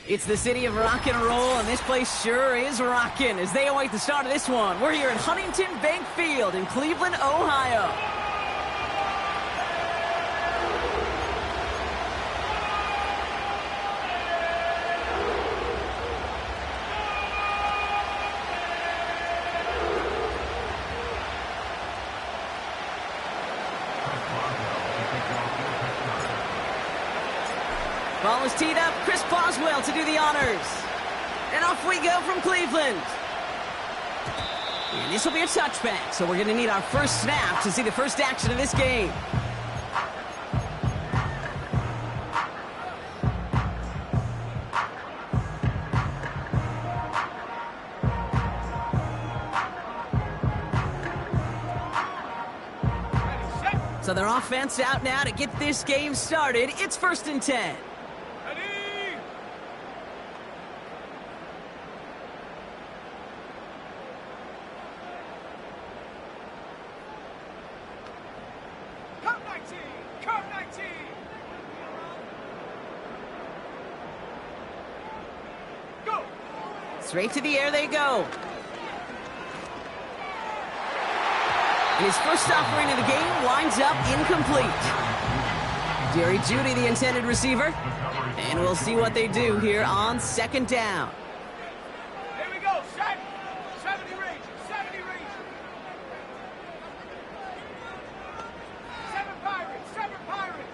It's the city of rock and roll, and this place sure is rocking as they await the start of this one. We're here at Huntington Bank Field in Cleveland, Ohio. Ball was teed up. Chris Boswell to do the honors. And off we go from Cleveland. And this will be a touchback, so we're going to need our first snap to see the first action of this game. So their offense out now to get this game started. It's 1st and 10. Straight to the air they go. His first offering of the game winds up incomplete. Jerry Jeudy, the intended receiver. And we'll see what they do here on 2nd down. Here we go, 70 range, 70 range. 7 Pirates, 7 Pirates.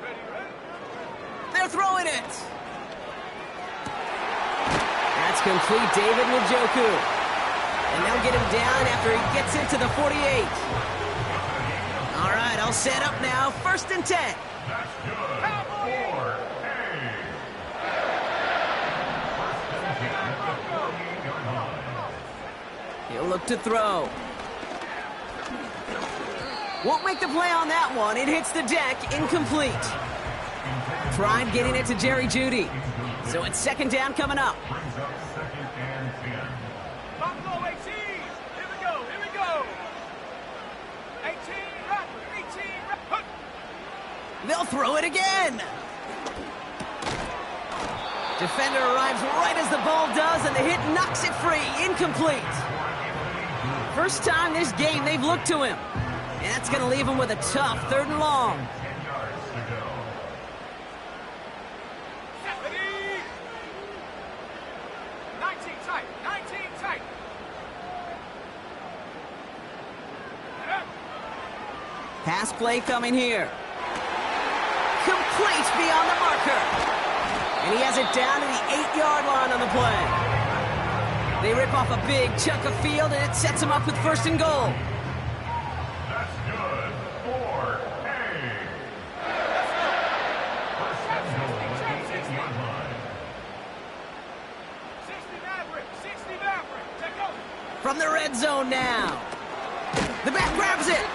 Ready. They're throwing it. That's complete, David Njoku. And they'll get him down after he gets into the 48. All right, all set up now. 1st and 10. That's good. 4-8. He'll look to throw. Won't make the play on that one. It hits the deck, incomplete. Tried getting it to Jerry Jeudy. So it's 2nd down coming up. Brings up 2nd and 10. Buffalo 18. Here we go, here we go. 18, rapper, 18, rapper. They'll throw it again. Defender arrives right as the ball does, and the hit knocks it free. Incomplete. First time this game they've looked to him. And that's going to leave him with a tough 3rd and long. 10 yards to go. 19 tight, 19 tight. Pass play coming here. Complete beyond the marker. And he has it down to the 8-yard line on the play. They rip off a big chunk of field, and it sets him up with 1st and goal. That's good. 4-8. First and goal at the 8-yard line. 60 Maverick, take over. From the red zone now. The back grabs it.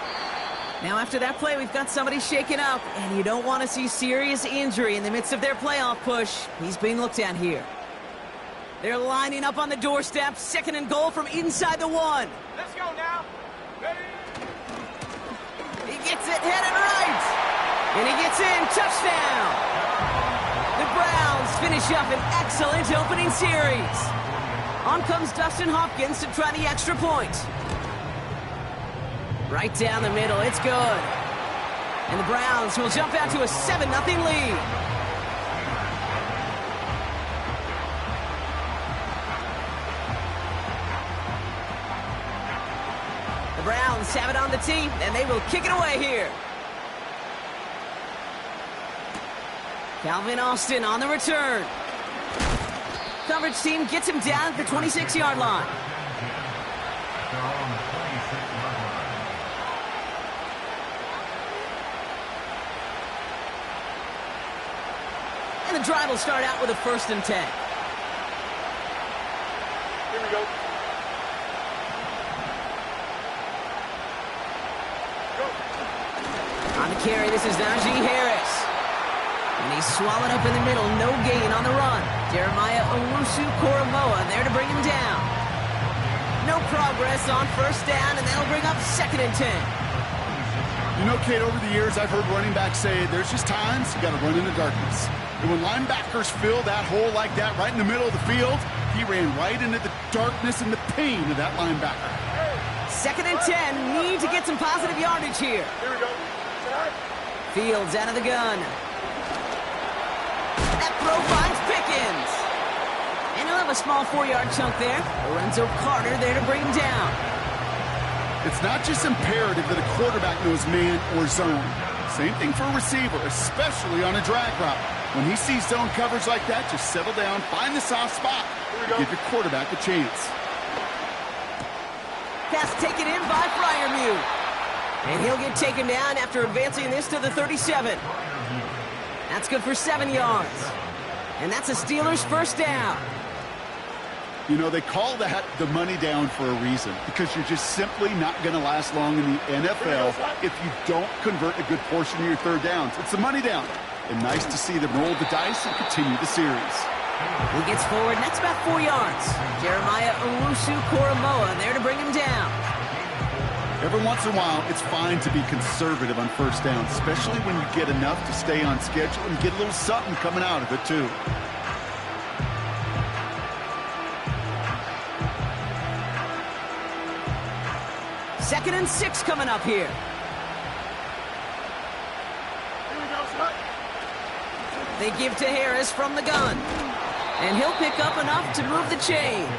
Now after that play, we've got somebody shaken up, and you don't want to see serious injury in the midst of their playoff push. He's being looked at here. They're lining up on the doorstep. 2nd and goal from inside the 1. Let's go now. Ready? He gets it headed right. And he gets in. Touchdown. The Browns finish up an excellent opening series. On comes Dustin Hopkins to try the extra point. Right down the middle. It's good. And the Browns will jump out to a 7-0 lead. The Browns have it on the tee, and they will kick it away here. Calvin Austin on the return. Coverage team gets him down at the 26-yard line. They're on the 26-yard line. And the drive will start out with a 1st and 10. Here we go. On the carry, this is Najee Harris. And he's swallowed up in the middle. No gain on the run. Jeremiah Owusu-Koramoah there to bring him down. No progress on 1st down, and that'll bring up 2nd and 10. You know, Kate, over the years, I've heard running backs say there's just times you got to run in the darkness. And when linebackers fill that hole like that right in the middle of the field, he ran right into the darkness and the pain of that linebacker. 2nd and 10. Need to get some positive yardage here. Here we go. Fields out of the gun. That throw finds Pickens. And he'll have a small 4-yard chunk there. Lorenzo Carter there to bring him down. It's not just imperative that a quarterback knows man or zone. Same thing for a receiver, especially on a drag route. When he sees zone coverage like that, just settle down, find the soft spot, give your quarterback a chance. Pass taken in by Freiermuth. And he'll get taken down after advancing this to the 37. That's good for 7 yards. And that's a Steelers first down. You know, they call that the money down for a reason, because you're just simply not going to last long in the NFL if you don't convert a good portion of your third downs. It's the money down. And nice to see them roll the dice and continue the series. He gets forward, and that's about 4 yards. Jeremiah Owusu-Koramoah there to bring him down. Every once in a while, it's fine to be conservative on first down, especially when you get enough to stay on schedule and get a little something coming out of it, too. Second and 6 coming up here. They give to Harris from the gun. And he'll pick up enough to move the chains.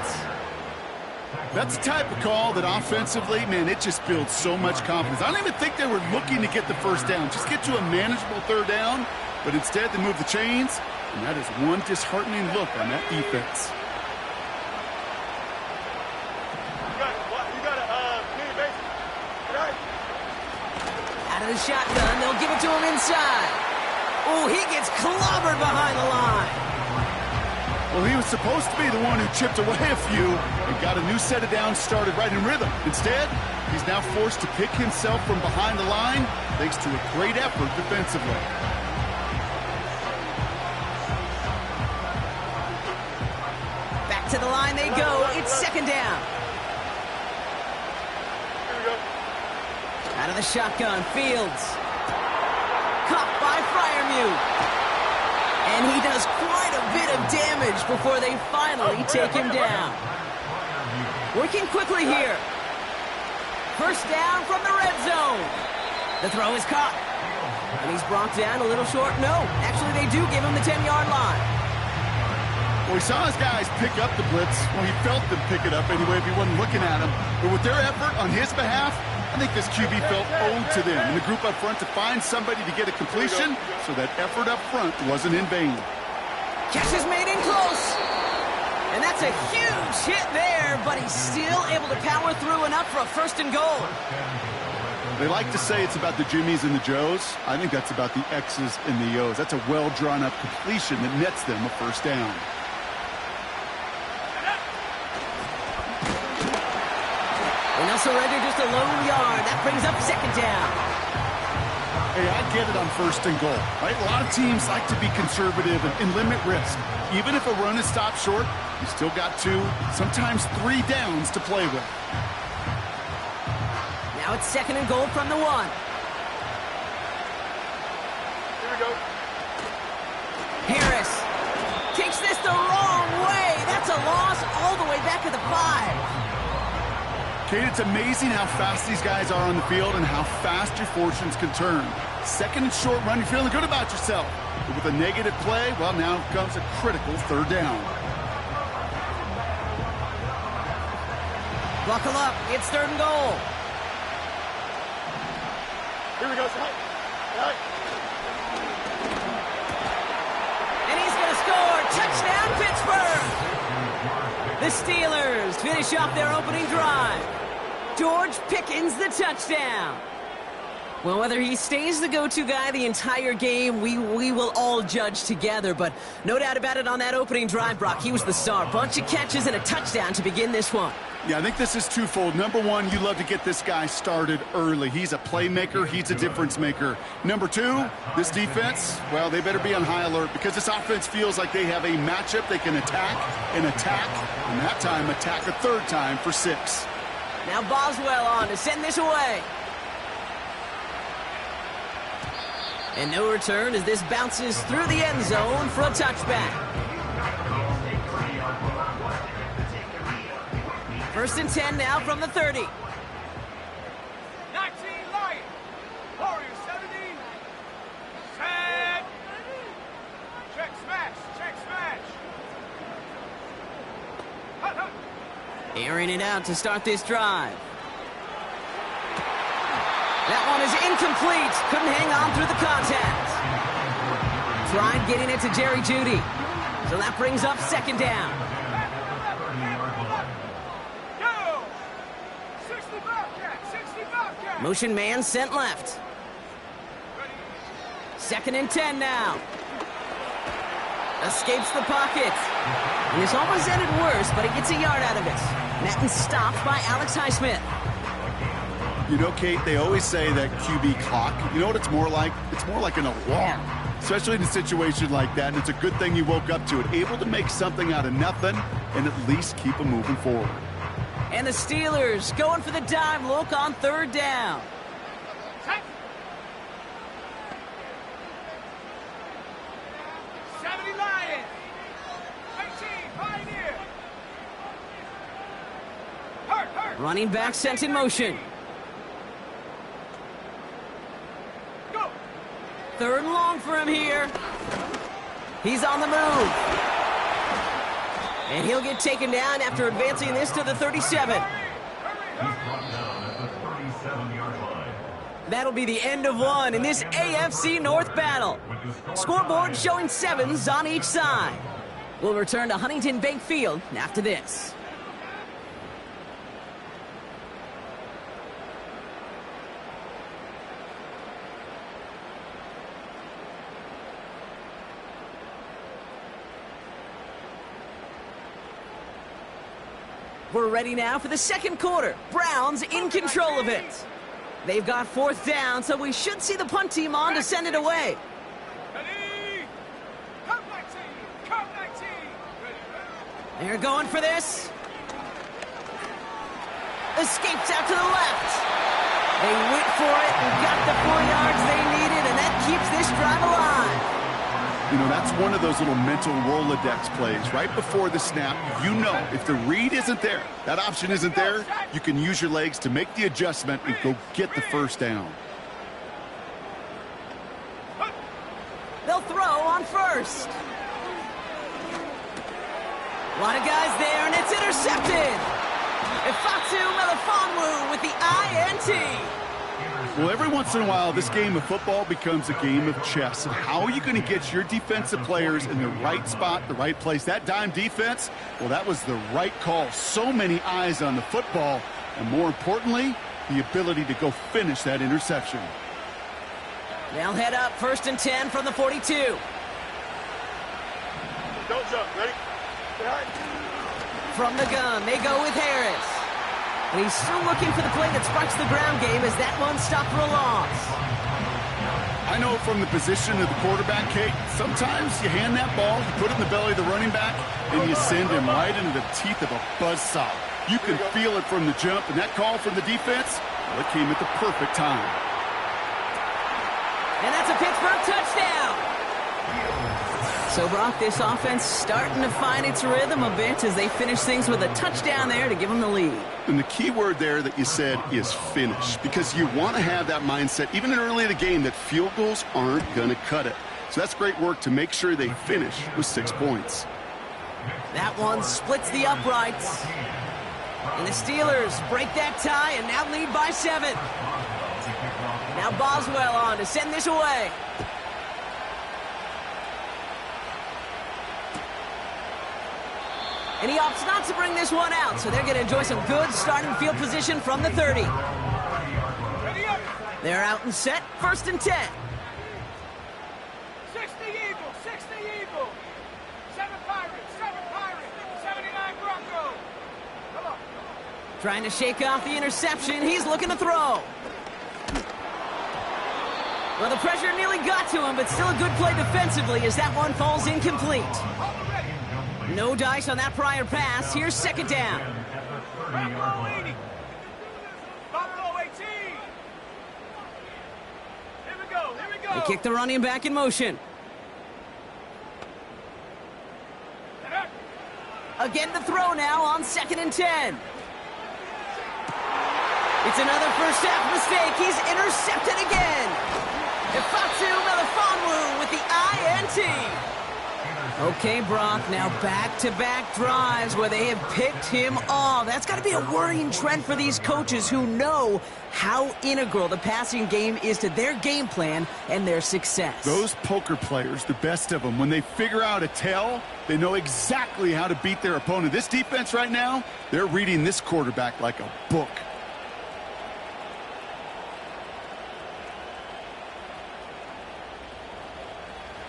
That's the type of call that offensively, man, it just builds so much confidence. I don't even think they were looking to get the first down. Just get to a manageable third down. But instead, they move the chains. And that is one disheartening look on that defense. Out of the shotgun, they'll give it to him inside. Oh, he gets clobbered behind the line. Well, he was supposed to be the one who chipped away a few and got a new set of downs started right in rhythm. Instead, he's now forced to pick himself from behind the line thanks to a great effort defensively. Back to the line they go. It's second down. Out of the shotgun, Fields. Caught by Freiermuth. And he does quite a bit of damage before they finally take him down. Working quickly here. First down from the red zone. The throw is caught. And he's brought down a little short. No, actually they do give him the 10-yard line. Well, he saw his guys pick up the blitz. Well, he felt them pick it up anyway if he wasn't looking at him. But with their effort on his behalf, I think this QB felt owed to them and the group up front to find somebody to get a completion, so that effort up front wasn't in vain. Catch is made in close. And that's a huge hit there, but he's still able to power through enough for a first and goal. They like to say it's about the Jimmies and the Joes. I think that's about the X's and the O's. That's a well-drawn-up completion that nets them a first down. And they'll surrender just a lone yard. That brings up second down. Hey, I get it on first and goal, right? A lot of teams like to be conservative and limit risk. Even if a run is stopped short, you still got 2, sometimes 3 downs to play with. Now it's second and goal from the 1. Here we go. Harris takes this the wrong way. That's a loss all the way back at the 5. Kate, it's amazing how fast these guys are on the field and how fast your fortunes can turn. Second and short run, you're feeling good about yourself. But with a negative play, well, now comes a critical third down. Buckle up. It's third and goal. Here we go, son. And he's going to score. Touchdown, Pittsburgh. The Steelers finish off their opening drive. George Pickens, the touchdown. Well, whether he stays the go-to guy the entire game, we will all judge together. But no doubt about it, on that opening drive, Brock, he was the star. Bunch of catches and a touchdown to begin this one. Yeah, I think this is twofold. Number one, you love to get this guy started early. He's a playmaker. He's a difference maker. Number two, this defense, well, they better be on high alert because this offense feels like they have a matchup they can attack, and that time attack a third time for 6. Now Boswell on to send this away. And no return as this bounces through the end zone for a touchback. First and 10 now from the 30. 19 Lions. Warriors 70. Set. Check smash. Check smash. Hut, hut. Airing it out to start this drive. That one is incomplete. Couldn't hang on through the contact. Tried getting it to Jerry Jeudy. So that brings up second down. Go. 60 Bobcat. 60 Bobcat. Motion man sent left. Second and 10 now. Escapes the pocket. And this almost ended worse, but he gets a yard out of it. Met and stopped by Alex Highsmith. You know, Kate, they always say that QB clock, you know what it's more like? It's more like an alarm, especially in a situation like that, and it's a good thing you woke up to it, able to make something out of nothing and at least keep them moving forward. And the Steelers going for the dime look on third down. Set. 70 Lions. 18 Pioneer. Hurt, hurt. Running back sent in motion. Go. Third and long for him here. He's on the move. And he'll get taken down after advancing this to the 37. He's brought down at the 37-yard line. That'll be the end of one in this AFC North battle. Scoreboard showing 7s on each side. We'll return to Huntington Bank Field after this. We're ready now for the second quarter. Browns in control of it. They've got fourth down, so we should see the punt team on to send it away. Ready. Come 19. Come 19. Ready. They're going for this. Escapes out to the left. They went for it and got the 4 yards they needed, and that keeps this drive alive. You know, that's one of those little mental Rolodex plays. Right before the snap, you know if the read isn't there, that option isn't there, you can use your legs to make the adjustment and go get the first down. They'll throw on first. A lot of guys there, and it's intercepted. Ifatu Melifonwu with the INT. Well, every once in a while, this game of football becomes a game of chess. And how are you going to get your defensive players in the right spot, the right place? That dime defense, well, that was the right call. So many eyes on the football, and more importantly, the ability to go finish that interception. They'll head up first and 10 from the 42. Don't jump. Ready? From the gun, they go with Harris. And he's still looking for the play that sparks the ground game as that one stopped for a loss. I know from the position of the quarterback, Kate, sometimes you hand that ball, you put it in the belly of the running back, and you send him right into the teeth of a buzzsaw. You can feel it from the jump, and that call from the defense, well, it came at the perfect time. And that's a Pittsburgh touchdown. So, Brock, this offense starting to find its rhythm a bit as they finish things with a touchdown there to give them the lead. And the key word there that you said is finish, because you want to have that mindset, even in early in the game, that field goals aren't going to cut it. So that's great work to make sure they finish with 6 points. That one splits the uprights. And the Steelers break that tie and now lead by 7. Now Boswell on to send this away. And he opts not to bring this one out, so they're going to enjoy some good starting field position from the 30. They're out and set, first and 10. 60 Eagles, 60 Eagles. 7 Pirates, 79 Broncos. Come on. Trying to shake off the interception, he's looking to throw. Well, the pressure nearly got to him, but still a good play defensively as that one falls incomplete. No dice on that prior pass. Here's second down. Buffalo 80. Buffalo 18. Here we go. They kick the running back in motion. Again to throw now on 2nd and 10. It's another first half mistake. He's intercepted again. Ifatu Melifonwu with the INT. Okay, Brock, now back-to-back drives where they have picked him off. That's got to be a worrying trend for these coaches who know how integral the passing game is to their game plan and their success. Those poker players, the best of them, when they figure out a tell, they know exactly how to beat their opponent. This defense right now, they're reading this quarterback like a book.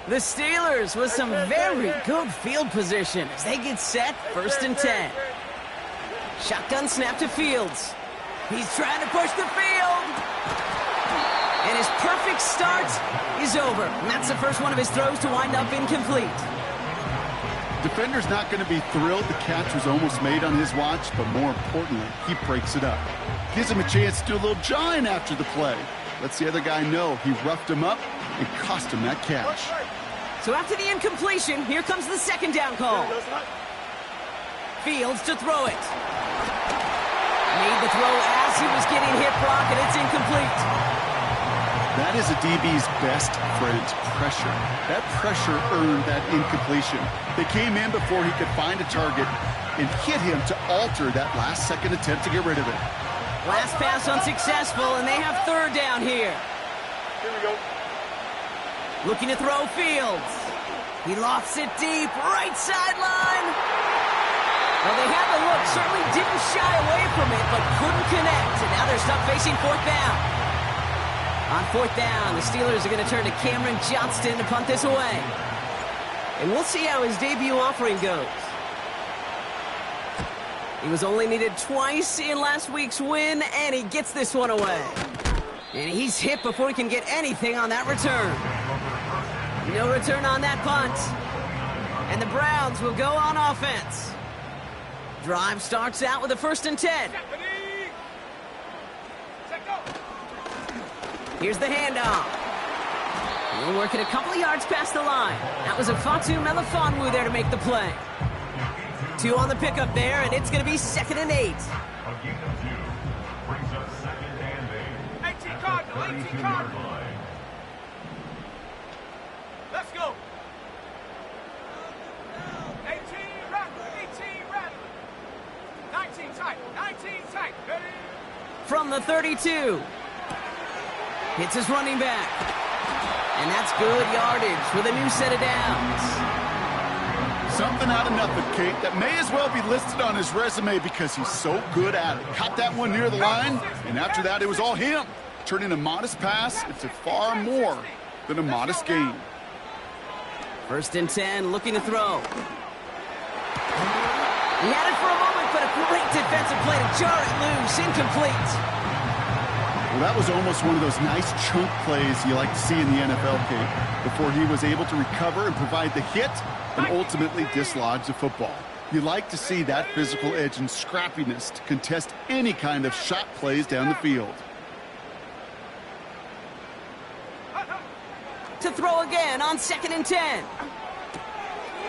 The Steelers with some very good field position as they get set, 1st and 10. Shotgun snap to Fields. He's trying to push the field. And his perfect start is over. And that's the first one of his throws to wind up incomplete. Defender's not going to be thrilled the catch was almost made on his watch, but more importantly, he breaks it up. Gives him a chance to do a little jawing after the play. Lets the other guy know he roughed him up and cost him that catch. So after the incompletion, here comes the 2nd down call. Fields to throw it. Made the throw as he was getting hit, Brock, and it's incomplete. That is a DB's best friend, pressure. That pressure earned that incompletion. They came in before he could find a target and hit him to alter that last-second attempt to get rid of it. Last pass unsuccessful, and they have 3rd down here. Here we go. Looking to throw Fields. He lofts it deep, right sideline. Well, they had the look, certainly didn't shy away from it, but couldn't connect. And now they're stuck facing 4th down. On 4th down, the Steelers are going to turn to Cameron Johnston to punt this away. And we'll see how his debut offering goes. He was only needed twice in last week's win, and he gets this one away. And he's hit before he can get anything on that return. No return on that punt. And the Browns will go on offense. Drive starts out with a 1st and 10. Here's the handoff. We're working a couple of yards past the line. That was Ifatu Melifonwu there to make the play. 2 on the pickup there, and it's going to be 2nd and 8. Brings up 2nd and 8. 18 Cardinal, 18 Cardinal. Let's go. 18 Rattler, 18 Rattler. 19 tight, 19 tight. Ready? From the 32. Hits his running back. And that's good yardage with a new set of downs. Something out of nothing, Kate, that may as well be listed on his resume because he's so good at it. Caught that one near the line, and after that, it was all him. Turning a modest pass into far more than a modest gain. 1st and 10, looking to throw. He had it for a moment, but a great defensive play to jar it loose. Incomplete. Well, that was almost one of those nice chunk plays you like to see in the NFL, Kate, before he was able to recover and provide the hit and ultimately dislodge the football. You like to see that physical edge and scrappiness to contest any kind of shot plays down the field. To throw again on 2nd and 10.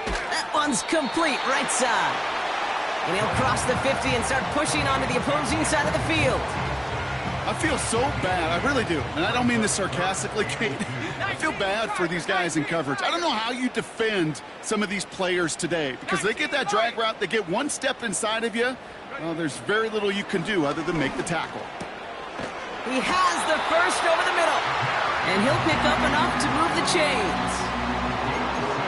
That one's complete, right side. And he'll cross the 50 and start pushing onto the opposing side of the field. I feel so bad, I really do. And I don't mean this sarcastically, Kate. I feel bad for these guys in coverage. I don't know how you defend some of these players today because they get that drag route, they get one step inside of you. Well, there's very little you can do other than make the tackle. He has the first over the middle. And he'll pick up enough to move the chains.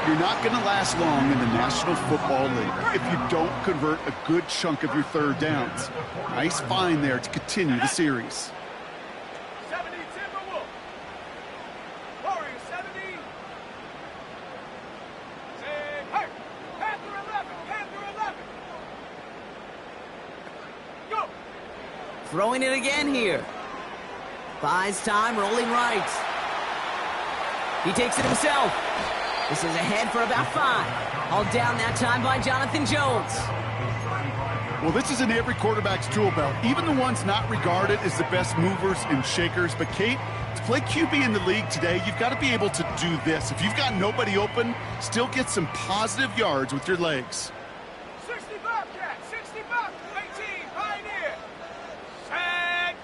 You're not going to last long in the National Football League if you don't convert a good chunk of your 3rd downs. Nice find there to continue the series. 70 Timberwolf. Warriors 70. Say, hey, Panther 11, Panther 11. Go. Throwing it again here. Buys time, rolling right. He takes it himself. This is ahead for about 5. All down that time by Jonathan Jones. Well, this is in every quarterback's tool belt, even the ones not regarded as the best movers and shakers. But, Kate, to play QB in the league today, you've got to be able to do this. If you've got nobody open, still get some positive yards with your legs. 60 Bobcat, 60 Bob, 18, Pioneer. Set.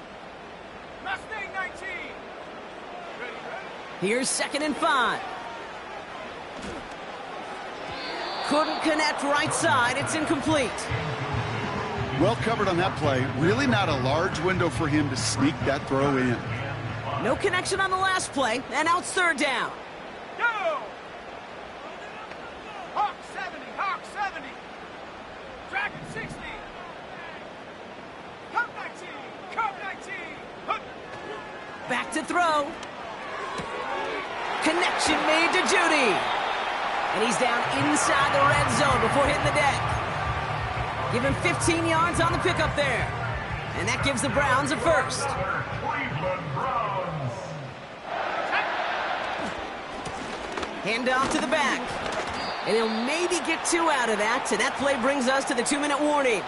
Mustang 19. Ready. Here's 2nd and 5. Couldn't connect right side. It's incomplete. Well covered on that play. Really not a large window for him to sneak that throw in. No connection on the last play, and now it's 3rd down. Go! Hawk 70, Hawk 70. Dragon 60. Cup 19, Cup 19. Hup. Back to throw. Connection made to Judy. And he's down inside the red zone before hitting the deck. Give him 15 yards on the pickup there. And that gives the Browns a first. Hand off to the back. And he'll maybe get 2 out of that. And that play brings us to the 2-minute warning.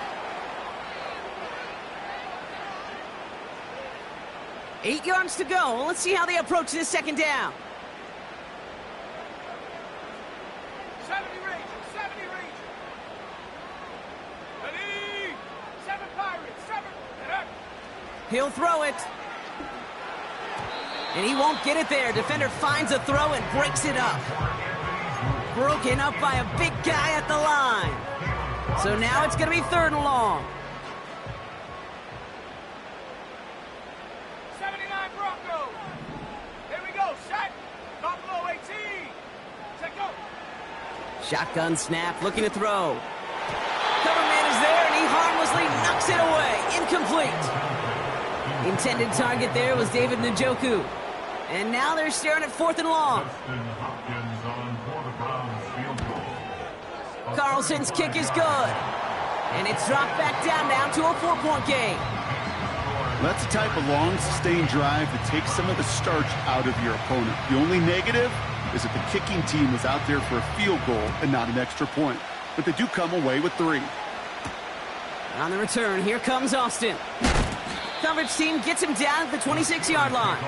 8 yards to go. Let's see how they approach this 2nd down. 70 Rangers, 70 Rangers. Ready. 7 Pirates, 7. And up. He'll throw it. And he won't get it there. Defender finds a throw and breaks it up. Broken up by a big guy at the line. So now it's going to be 3rd and long. 79 Broncos. Here we go. Set. Buffalo 18. Set go. Shotgun snap, looking to throw. Cover man is there, and he harmlessly knocks it away. Incomplete. Intended target there was David Njoku. And now they're staring at 4th and long. Carlson's kick is good. And it's dropped back down to a 4-point game. That's the type of long, sustained drive that takes some of the starch out of your opponent. The only negative is that the kicking team was out there for a field goal and not an extra point. But they do come away with 3. On the return, here comes Austin. Coverage team gets him down at the 26-yard line.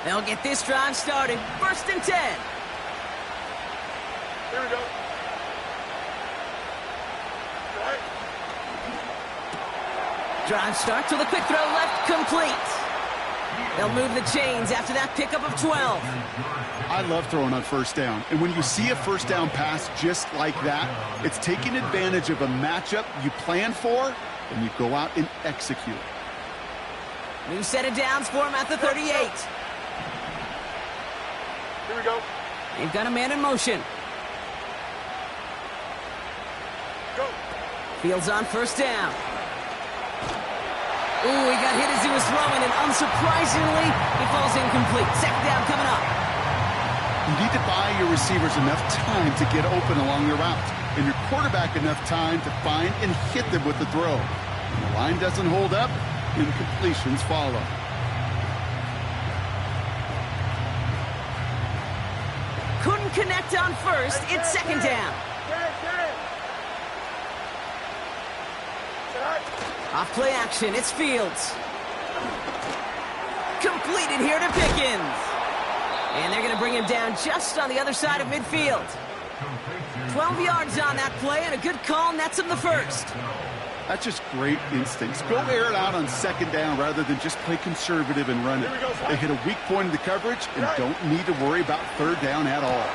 They'll get this drive started. 1st and 10. Here we go. Right. Drive start to the quick throw left, complete. They'll move the chains after that pickup of 12. I love throwing on 1st down. And when you see a 1st down pass just like that, it's taking advantage of a matchup you plan for, and you go out and execute. New set of downs for him at the 38. Here we go. They've got a man in motion. Go. Fields on 1st down. Ooh, he got hit as he was throwing, and unsurprisingly, he falls incomplete. 2nd down coming up. You need to buy your receivers enough time to get open along the route, and your quarterback enough time to find and hit them with the throw. When the line doesn't hold up, incompletions follow. Couldn't connect on 1st. It's 2nd down. Off play action. It's Fields. Completed here to Pickens. And they're going to bring him down just on the other side of midfield. 12 yards on that play, and a good call nets him the 1st. That's just great instincts. Go air it out on 2nd down rather than just play conservative and run it. They hit a weak point in the coverage and don't need to worry about 3rd down at all.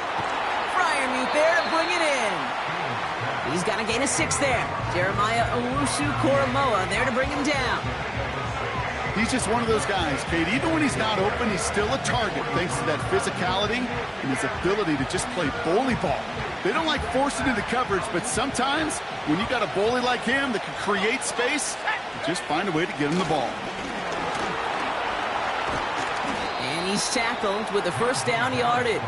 Fryermuth there to bring it in. He's got to gain a 6 there. Jeremiah Owusu-Koramoah there to bring him down. He's just one of those guys, Kate. Even when he's not open, he's still a target thanks to that physicality and his ability to just play bully ball. They don't like forcing into coverage, but sometimes when you got a bully like him that can create space, you just find a way to get him the ball. And he's tackled with the 1st down yardage.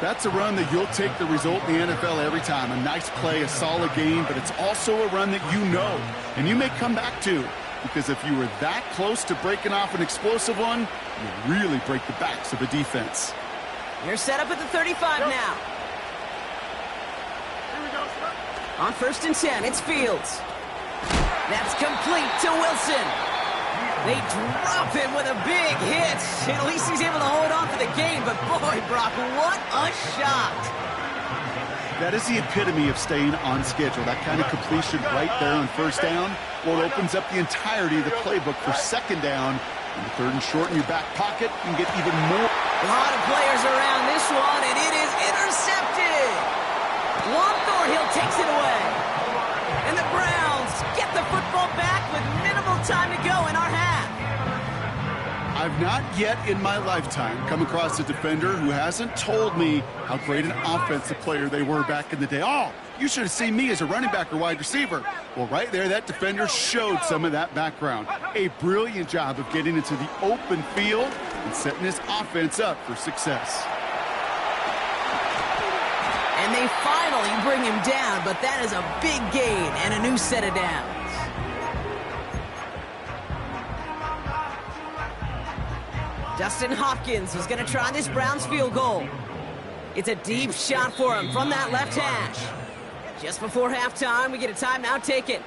That's a run that you'll take the result in the NFL every time. A nice play, a solid game, but it's also a run that you know and you may come back to, because if you were that close to breaking off an explosive one, you really break the backs of a defense. You're set up at the 35 now. Here we go, sir. On 1st and 10, it's Fields. That's complete to Wilson. They drop him with a big hit. At least he's able to hold on for the game, but boy, Brock, what a shot. That is the epitome of staying on schedule. That kind of completion right there on 1st down. Well, it opens up the entirety of the playbook for 2nd down. And the 3rd and short in your back pocket, you can get even more. A lot of players around this one, and it is intercepted. Juan Thornhill takes it away. And the Browns get the football back with minimal time to go in our half. I've not yet in my lifetime come across a defender who hasn't told me how great an offensive player they were back in the day. Oh, you should have seen me as a running back or wide receiver. Well, right there, that defender showed some of that background. A brilliant job of getting into the open field and setting his offense up for success. And they finally bring him down, but that is a big gain and a new set of downs. Justin Hopkins is going to try this Browns field goal. It's a deep shot for him from that left hash. Just before halftime, we get a timeout taken.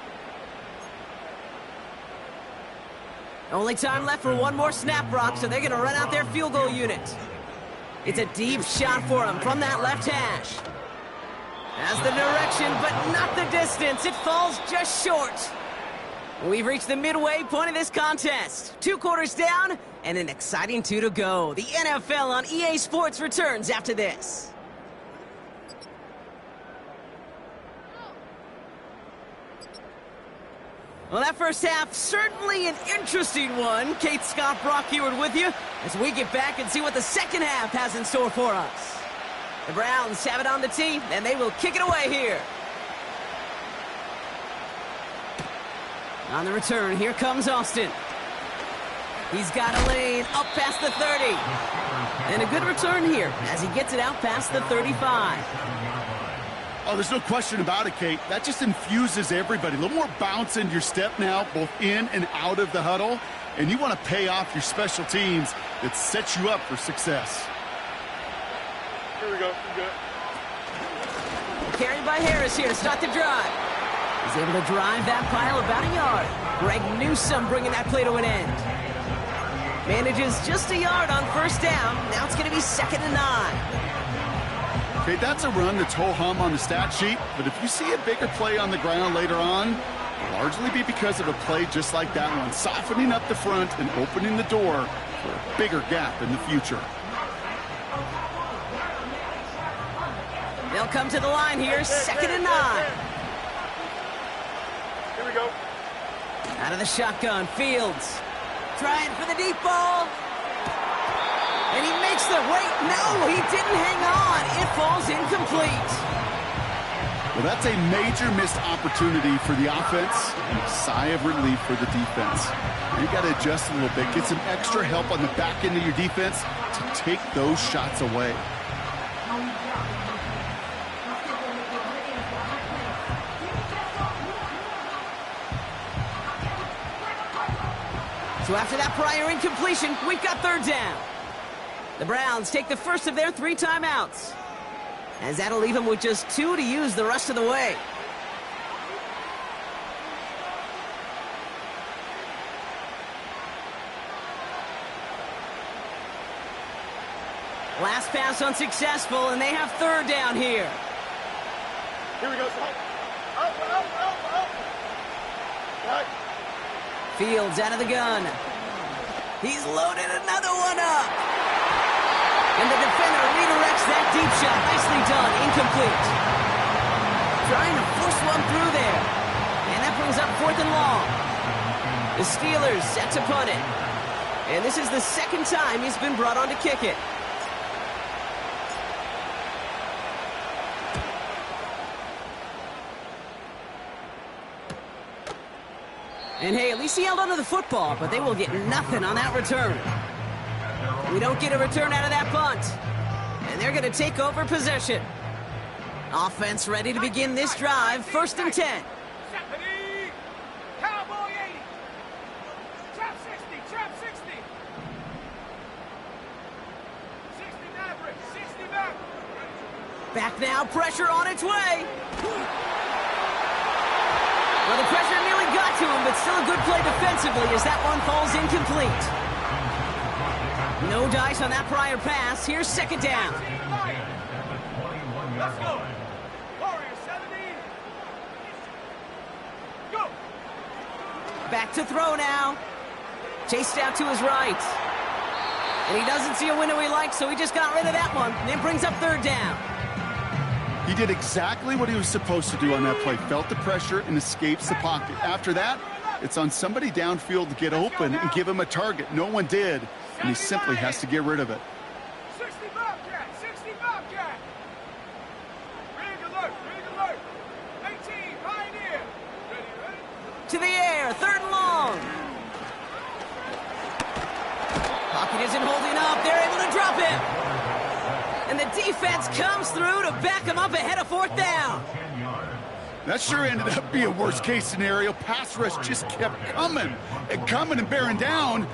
Only time left for one more snap, Brock, so they're going to run out their field goal unit. It's a deep shot for him from that left hash. Has the direction, but not the distance. It falls just short. We've reached the midway point of this contest. 2 quarters down, and an exciting 2 to go. The NFL on EA Sports returns after this. Well, that first half, certainly an interesting one. Kate, Scott, Brock Heward with you as we get back and see what the second half has in store for us. The Browns have it on the tee, and they will kick it away here. On the return, here comes Austin. He's got a lane up past the 30. And a good return here as he gets it out past the 35. Oh, there's no question about it, Kate. That just infuses everybody. A little more bounce in your step now, both in and out of the huddle. And you want to pay off your special teams that sets you up for success. Here we go. We're good. Carried by Harris here to start the drive. He's able to drive that pile about a yard. Greg Newsome bringing that play to an end. Manages just a yard on 1st down. Now it's going to be 2nd and 9. Okay, that's a run that's ho-hum on the stat sheet, but if you see a bigger play on the ground later on, it'll largely be because of a play just like that one, softening up the front and opening the door for a bigger gap in the future. They'll come to the line here, 2nd and 9. Here we go. Out of the shotgun, Fields. Trying for the deep ball. And he makes the wait. No, he didn't hang on. It falls incomplete. Well, that's a major missed opportunity for the offense and a sigh of relief for the defense. You got to adjust a little bit, get some extra help on the back end of your defense to take those shots away. So after that prior incompletion, we've got 3rd down. The Browns take the first of their 3 timeouts, as that'll leave them with just 2 to use the rest of the way. Last pass unsuccessful, and they have 3rd down here. Here we go. Up. Right. Fields out of the gun. He's loaded another one up. And the defender redirects that deep shot. Nicely done. Incomplete. Trying to force one through there. And that brings up 4th and long. The Steelers set to punt it. And this is the 2nd time he's been brought on to kick it. And hey, at least he held onto the football, but they will get nothing on that return. We don't get a return out of that punt. And they're going to take over possession. Offense ready to begin this drive. 1st and 10. Stephanie! Cowboy 80! Trap 60! Trap 60! 60 Maverick! 60 back! Back now, pressure on its way. Well, the pressure nearly got to him, but still a good play defensively as that one falls incomplete. No dice on that prior pass. Here's 2nd down. Let's go! Warriors 70! Go! Back to throw now. Chased out to his right. And he doesn't see a window he likes, so he just got rid of that one. And it brings up 3rd down. He did exactly what he was supposed to do on that play. Felt the pressure and escapes the pocket. After that, it's on somebody downfield to get open and give him a target. No one did, and he simply has to get rid of it. 60 Bobcat! 60 Bobcat! Rig alert! Rig alert! 18, Pioneer! Ready? To the air, 3rd and long. Pocket isn't holding up. They're able to drop him. And the defense comes through to back him up ahead of 4th down. That sure ended up being a worst-case scenario. Pass rush just kept coming and bearing down,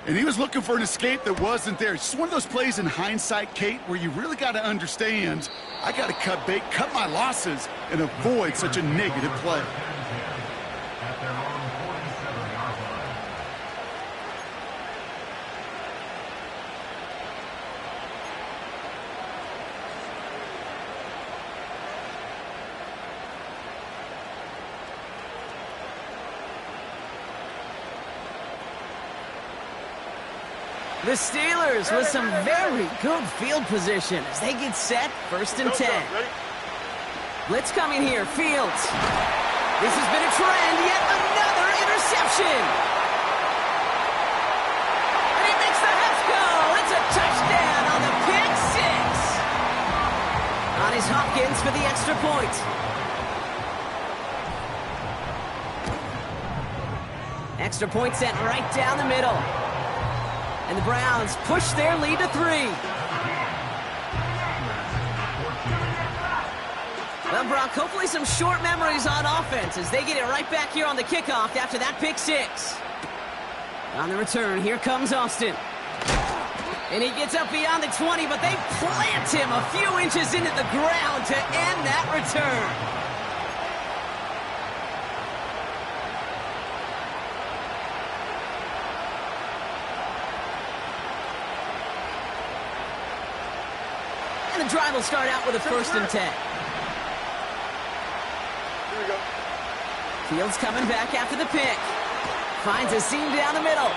and he was looking for an escape that wasn't there. It's just one of those plays in hindsight, Kate, where you really got to understand, I got to cut bait, cut my losses, and avoid such a negative play. At their own 47-yard line. The Steelers with some very good field position as they get set. 1st and 10. Blitz coming here. Fields. This has been a trend. Yet another interception. And he makes the Heffs go. It's a touchdown on the pick 6. On his Hopkins for the extra point. Extra point set right down the middle. And the Browns push their lead to 3. Well, Brock, hopefully some short memories on offense as they get it right back here on the kickoff after that pick 6. On the return, here comes Austin. And he gets up beyond the 20, but they plant him a few inches into the ground to end that return. The drive will start out with a 1st and 10. Here we go. Fields coming back after the pick. Finds a seam down the middle.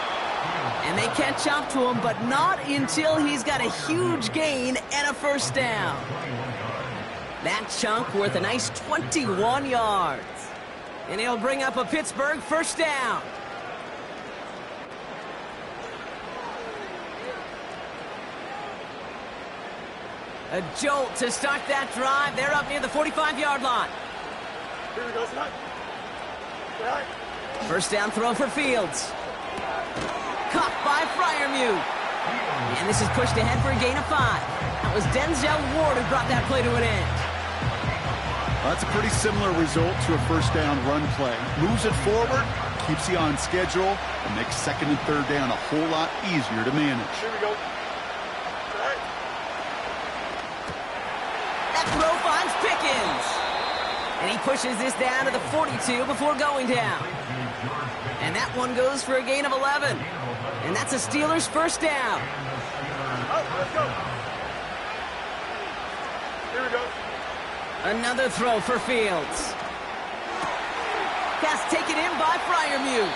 And they catch up to him, but not until he's got a huge gain and a 1st down. That chunk worth a nice 21 yards. And he'll bring up a Pittsburgh 1st down. A jolt to start that drive. They're up near the 45-yard line. Here we go, tonight. 1st down throw for Fields. Caught by Freiermuth. And this is pushed ahead for a gain of 5. That was Denzel Ward who brought that play to an end. Well, that's a pretty similar result to a 1st down run play. Moves it forward, keeps you on schedule, and makes 2nd and 3rd down a whole lot easier to manage. Here we go. That throw finds Pickens. And he pushes this down to the 42 before going down. And that one goes for a gain of 11. And that's a Steelers 1st down. Let's go. Here we go. Another throw for Fields. Pass taken in by Freiermuth.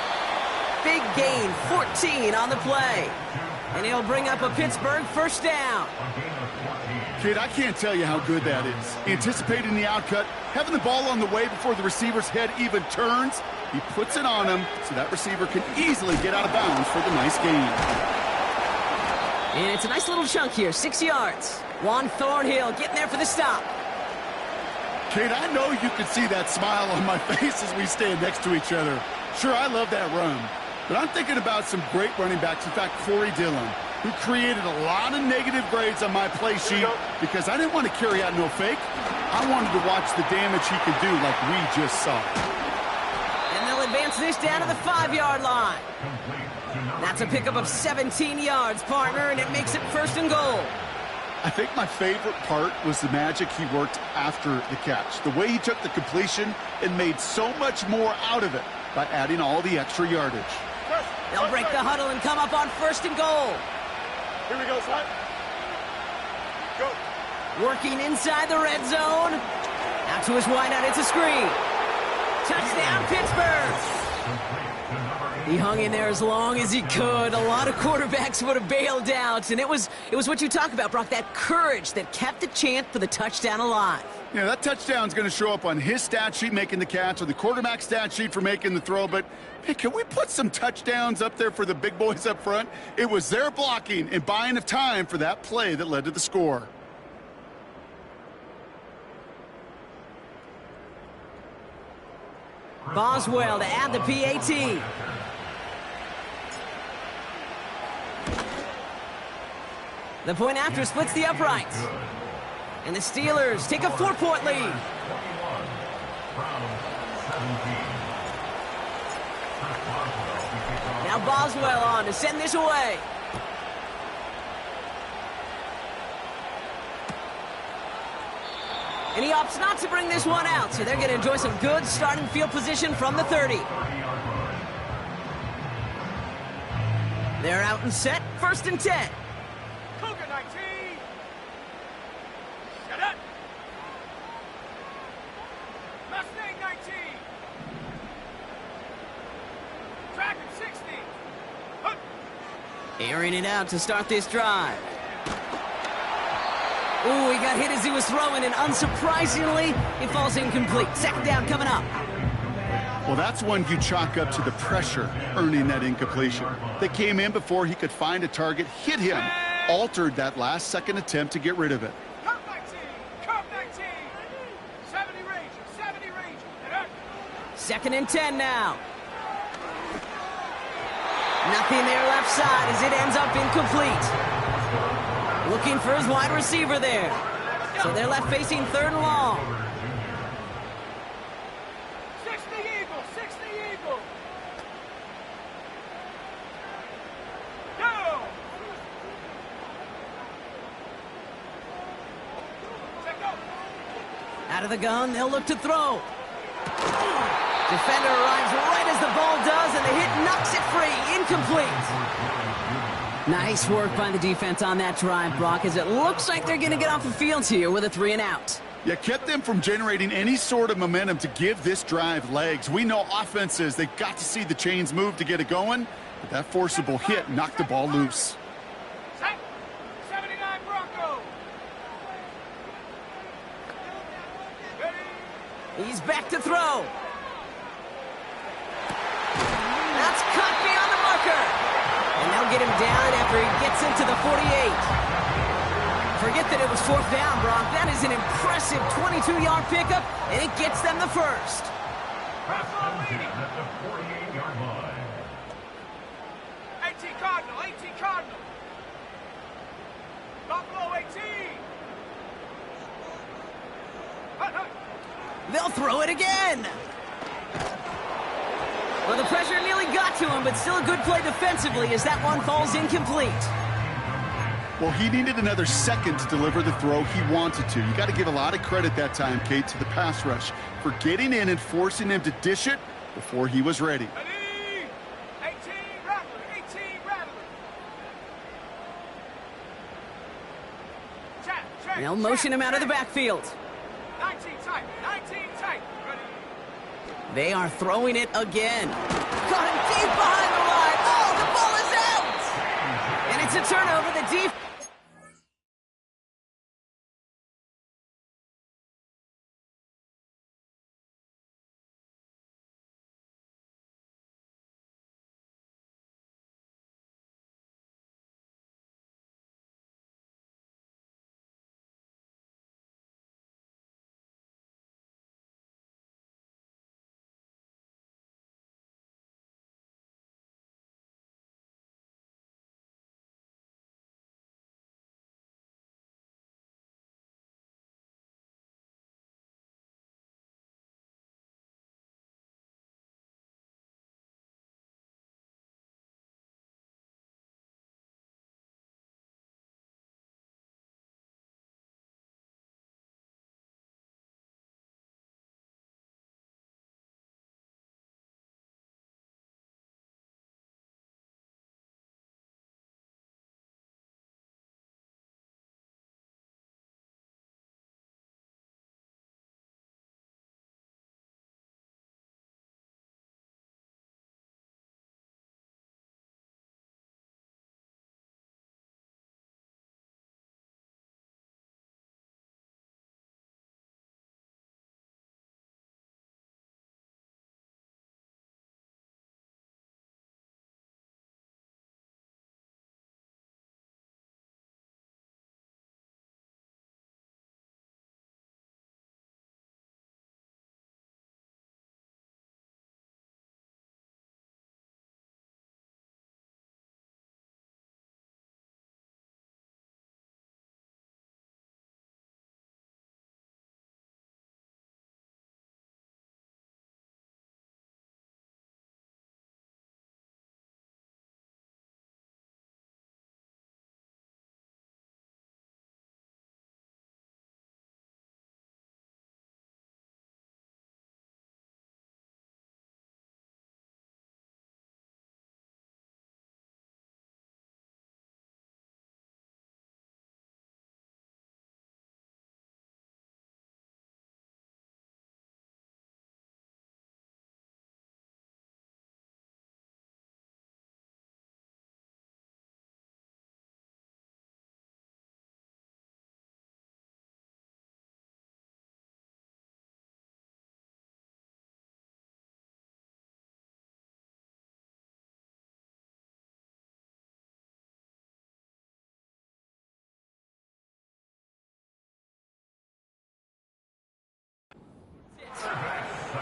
Big gain, 14 on the play. And he'll bring up a Pittsburgh 1st down. Kid, I can't tell you how good that is. Anticipating the outcut, having the ball on the way before the receiver's head even turns. He puts it on him so that receiver can easily get out of bounds for the nice gain. And it's a nice little chunk here, 6 yards. Juan Thornhill getting there for the stop. Kate, I know you can see that smile on my face as we stand next to each other. Sure, I love that run. But I'm thinking about some great running backs. In fact, Corey Dillon. who created a lot of negative grades on my play sheet because I didn't want to carry out no fake. I wanted to watch the damage he could do like we just saw. And they'll advance this down to the 5-yard line. That's a pickup of 17 yards, partner, and it makes it 1st and goal. I think my favorite part was the magic he worked after the catch. The way he took the completion and made so much more out of it by adding all the extra yardage. They'll break the huddle and come up on 1st and goal. Here we go, son. Go. Working inside the red zone. Out to his wideout, it's a screen. Touchdown, Pittsburgh. He hung in there as long as he could. A lot of quarterbacks would have bailed out, and it was what you talk about, Brock, that courage that kept the chant for the touchdown alive. Yeah, that touchdown's going to show up on his stat sheet making the catch or the quarterback stat sheet for making the throw, but hey, can we put some touchdowns up there for the big boys up front? It was their blocking and buying of time for that play that led to the score. Boswell to add the PAT. The point after splits the uprights. And the Steelers take a 4-point lead. Now Boswell on to send this away. And he opts not to bring this one out, so they're going to enjoy some good starting field position from the 30. They're out and set, 1st and 10. Cougar 19. Shut up. Mustang 19. Track 60. Hup. Airing it out to start this drive. Ooh, he got hit as he was throwing, and unsurprisingly, it falls incomplete. 2nd down coming up. Well, that's one you chalk up to the pressure earning that incompletion. They came in before he could find a target, hit him, altered that last-second attempt to get rid of it. Curve 19. Curve 19. 70 Ranger. 70 Ranger. Get up. 2nd and 10 now. Nothing there left side as it ends up incomplete. Looking for his wide receiver there. So they're left facing 3rd and long. 60 Eagle. 60 Eagle. Go. Check go. Out of the gun, they'll look to throw. Defender arrives right as the ball does, and the hit knocks it free. Incomplete. Nice work by the defense on that drive, Brock, as it looks like they're going to get off the field here with a 3 and out. Yeah, kept them from generating any sort of momentum to give this drive legs. We know offenses, they've got to see the chains move to get it going, but that forcible hit knocked the ball loose. Set. 79 Bronco. Ready. He's back to throw. That's cut beyond the marker. And they'll get him down after he gets into the 48. Forget that it was 4th down, Brock. That is an impressive 22-yard pickup, and it gets them the 1st. Pass completed at the 48-yard line. 18 Cardinal. 18 Cardinal. Buffalo 18. Hut, hut. They'll throw it again. Well, the pressure nearly got to him, but still a good play defensively as that one falls incomplete. Well, he needed another second to deliver the throw he wanted to. You got to give a lot of credit that time, Kate, to the pass rush for getting in and forcing him to dish it before he was ready. Ready. 18 Rattler. 18 Rattler. Check. They'll motion him out of the backfield. 19 tight. 19 tight. Ready. They are throwing it again. Got him deep behind the line. Oh, the ball is out! And it's a turnover. The defense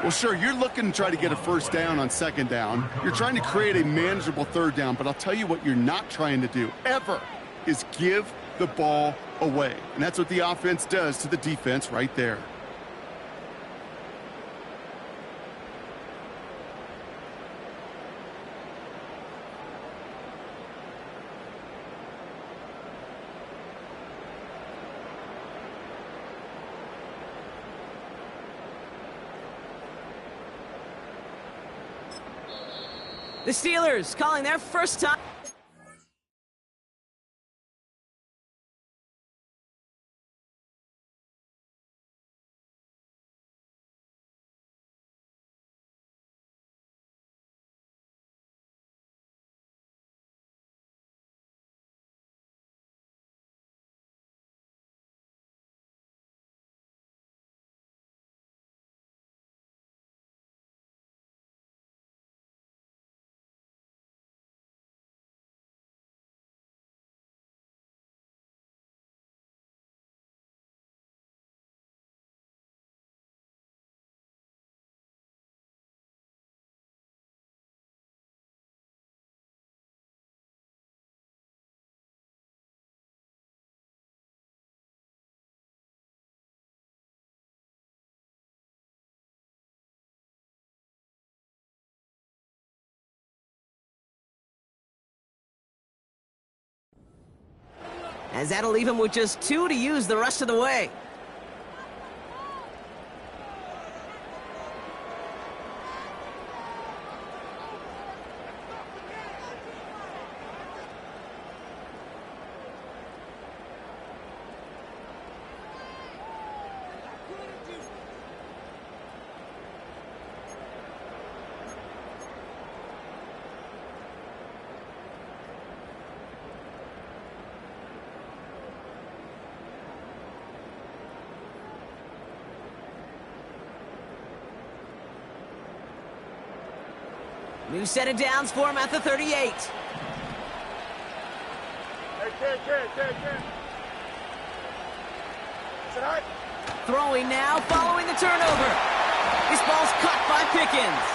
Well, sure, you're looking to try to get a first down on second down. You're trying to create a manageable third down, but I'll tell you what you're not trying to do, ever, is give the ball away. And that's what the offense does to the defense right there. The Steelers calling their first time. As that'll leave him with just 2 to use the rest of the way. New set of downs for him at the 38. Hey, kid. Sit high. Throwing now, following the turnover. This ball's caught by Pickens.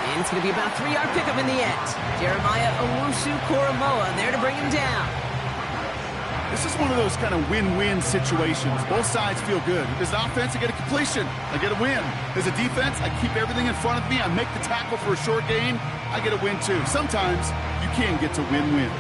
And it's going to be about a 3-yard pickup in the end. Jeremiah Owusu-Koramoah there to bring him down. This is one of those kind of win-win situations. Both sides feel good. As an offense, I get a completion. I get a win. As a defense, I keep everything in front of me. I make the tackle for a short gain. I get a win, too. Sometimes you can get to win-win.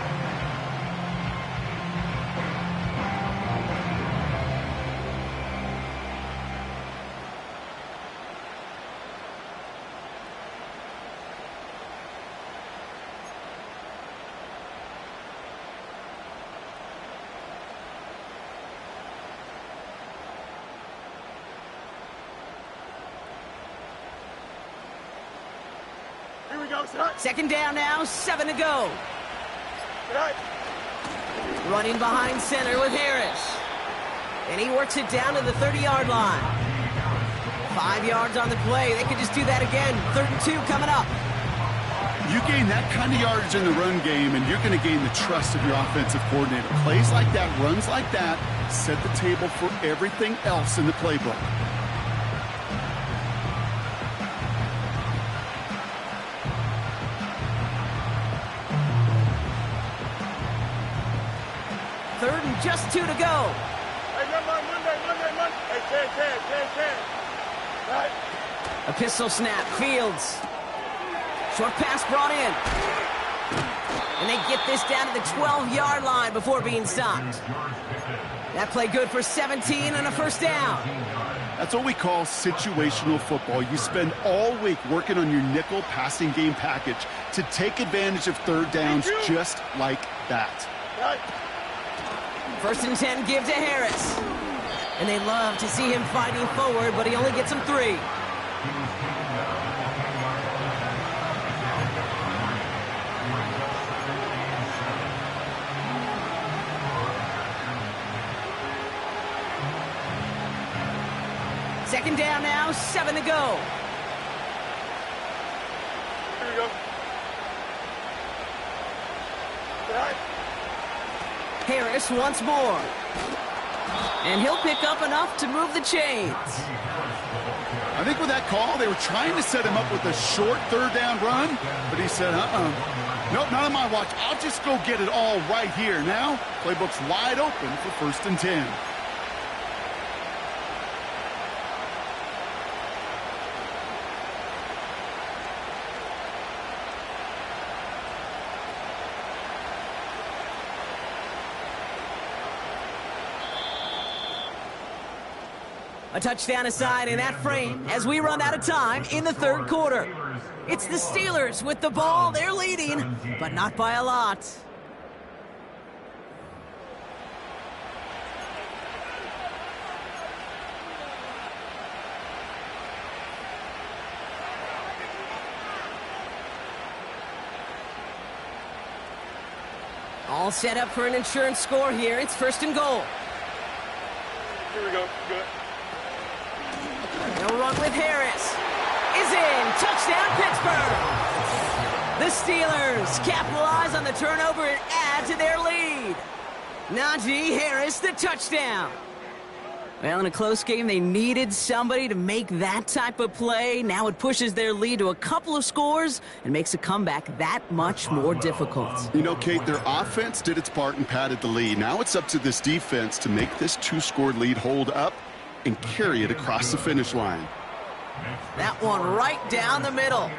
Here we go. Sit high. Second down now, 7 to go. Sit high. Running behind center with Harris. And he works it down to the 30-yard line. 5 yards on the play. They could just do that again. 3rd and 2 coming up. You gain that kind of yardage in the run game, and you're going to gain the trust of your offensive coordinator. Plays like that, runs like that, set the table for everything else in the playbook. Third and just 2 to go. Hey, Monday. Hey, kid. Right. A pistol snap. Fields. Short pass brought in. And they get this down to the 12-yard line before being stopped. That play good for 17 and a first down. That's what we call situational football. You spend all week working on your nickel passing game package to take advantage of third downs just like that. Right. 1st and 10 give to Harris. And they love to see him fighting forward, but he only gets them 3. Second down now, 7 to go. Here we go. Sit high. Harris once more. And he'll pick up enough to move the chains. I think with that call, they were trying to set him up with a short third down run, but he said, nope, not on my watch. I'll just go get it all right here. Now, playbook's wide open for 1st and 10. A touchdown aside in that frame as we run out of time in the 3rd quarter. It's the Steelers with the ball. They're leading, but not by a lot. All set up for an insurance score here. It's 1st and goal. Here we go. Good. They'll run with Harris. Is in. Touchdown, Pittsburgh. The Steelers capitalize on the turnover and add to their lead. Najee Harris, the touchdown. Well, in a close game, they needed somebody to make that type of play. Now it pushes their lead to a couple of scores and makes a comeback that much more difficult. You know, Kate, their offense did its part and padded the lead. Now it's up to this defense to make this 2-score lead hold up and carry it across the finish line. That one right down the middle.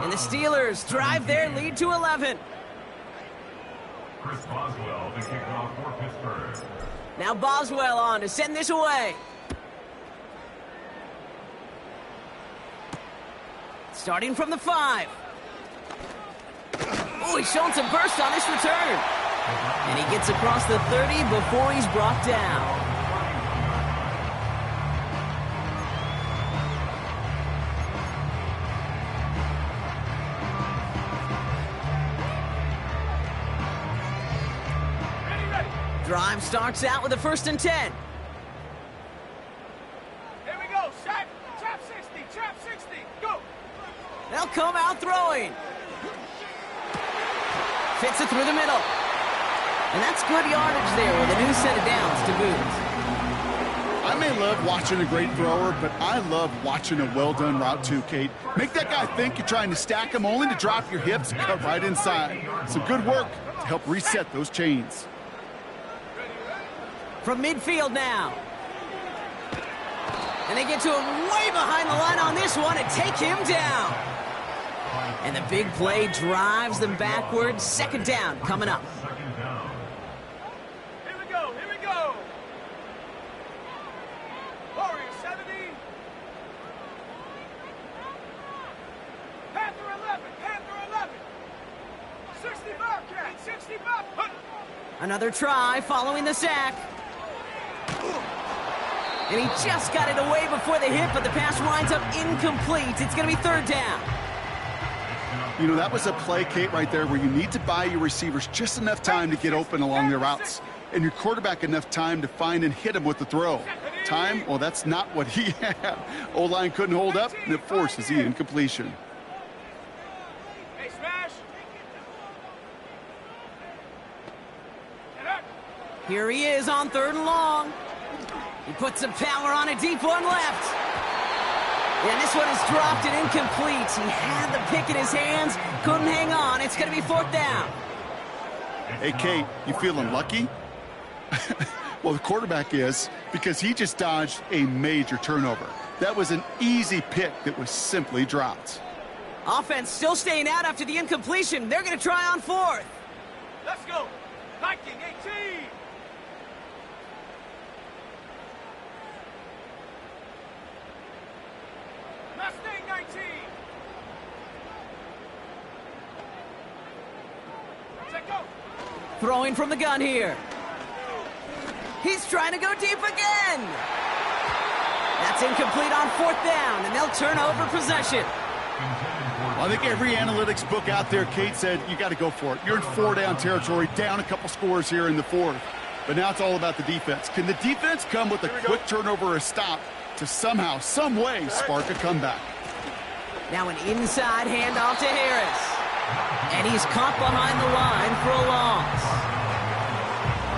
And the Steelers drive their lead to 11. Chris Boswell, the kickoff for Pittsburgh. Now Boswell on to send this away. Starting from the 5. Oh, he's showing some burst on this return. And he gets across the 30 before he's brought down. Drive starts out with a 1st and 10. Here we go. Shot. Trap 60. Trap 60. Go. They'll come out throwing. Fits it through the middle. And that's good yardage there with a new set of downs to boot. I may love watching a great thrower, but I love watching a well-done route too, Kate. Make that guy think you're trying to stack him only to drop your hips and cut right inside. Some good work to help reset those chains. From midfield now. And they get to him way behind the line on this one and take him down. And the big play drives them backwards. 2nd down coming up. Here we go. Here we go. Warrior 70. Panther 11. Panther 11. 60 Bobcat. 60 Bobcat. Another try following the sack. And he just got it away before the hit, but the pass winds up incomplete. It's going to be 3rd down. You know, that was a play, Kate, right there where you need to buy your receivers just enough time to get open along their routes, and your quarterback enough time to find and hit him with the throw. Time, well, that's not what he had. O-line couldn't hold up, and it forces the incompletion. Hey, smash. Here he is on 3rd and long. He puts some power on a deep one left. And this one is dropped and incomplete. He had the pick in his hands, couldn't hang on. It's going to be 4th down. Hey, Kate, you feeling lucky? Well, the quarterback is, because he just dodged a major turnover. That was an easy pick that was simply dropped. Offense still staying out after the incompletion. They're going to try on 4th. Let's go. Viking 18. Mustang 19. Take go. Throwing from the gun here. He's trying to go deep again. That's incomplete on 4th down, and they'll turn over possession. Well, I think every analytics book out there, Kate, said you got to go for it. You're in 4-down territory, down a couple scores here in the 4th. But now it's all about the defense. Can the defense come with a quick turnover or a stop to somehow, some way, spark a comeback? Now an inside handoff to Harris. And he's caught behind the line for a loss.